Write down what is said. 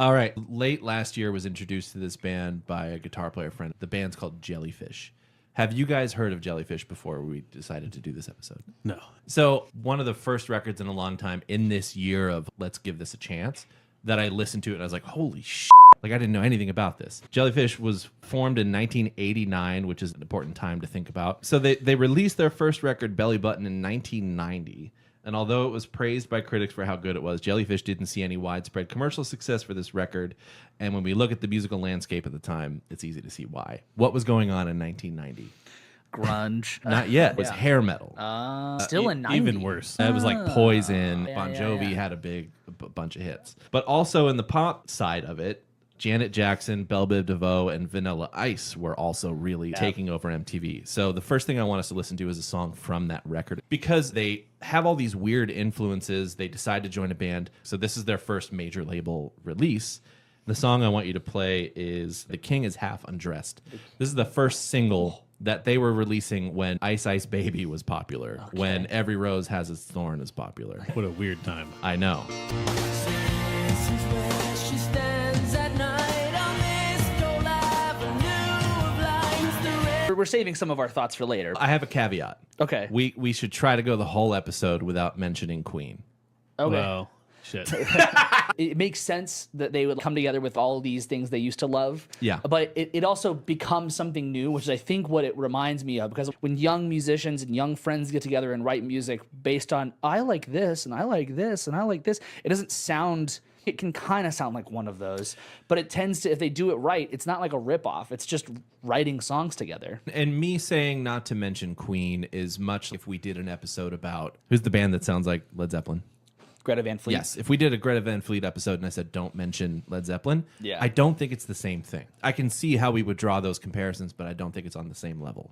All right. Late last year was introduced to this band by a guitar player friend. The band's called Jellyfish. Have you guys heard of Jellyfish before we decided to do this episode? No. So one of the first records in a long time in this year of let's give this a chance that I listened to it and I was like, holy shit. Like, I didn't know anything about this. Jellyfish was formed in 1989, which is an important time to think about. So they released their first record, Belly Button, in 1990. And although it was praised by critics for how good it was, Jellyfish didn't see any widespread commercial success for this record. And when we look at the musical landscape at the time, it's easy to see why. What was going on in 1990? Grunge. Not yet. It was hair metal. Still in 90. Even worse. It was like Poison. Yeah, Bon yeah, Jovi yeah. had a bunch of hits. But also in the pop side of it, Janet Jackson, Belle Biv DeVoe, and Vanilla Ice were also really taking over MTV. So the first thing I want us to listen to is a song from that record. Because they have all these weird influences, they decide to join a band. So this is their first major label release. The song I want you to play is The King is Half Undressed. This is the first single that they were releasing when Ice Ice Baby was popular, when Every Rose Has Its Thorn is popular. What a weird time. I know. We're saving some of our thoughts for later. I have a caveat. Okay. We should try to go the whole episode without mentioning Queen. Okay. Well, shit. It makes sense that they would come together with all these things they used to love. Yeah. But it also becomes something new, which is I think what it reminds me of. Because when young musicians and young friends get together and write music based on, I like this, and I like this, and I like this, it doesn't sound... It can kind of sound like one of those, but it tends to, if they do it right, it's not like a ripoff. It's just writing songs together. And me saying not to mention Queen is much if we did an episode about, who's the band that sounds like Led Zeppelin? Greta Van Fleet. Yes, if we did a Greta Van Fleet episode and I said don't mention Led Zeppelin, Yeah. I don't think it's the same thing. I can see how we would draw those comparisons, but I don't think it's on the same level.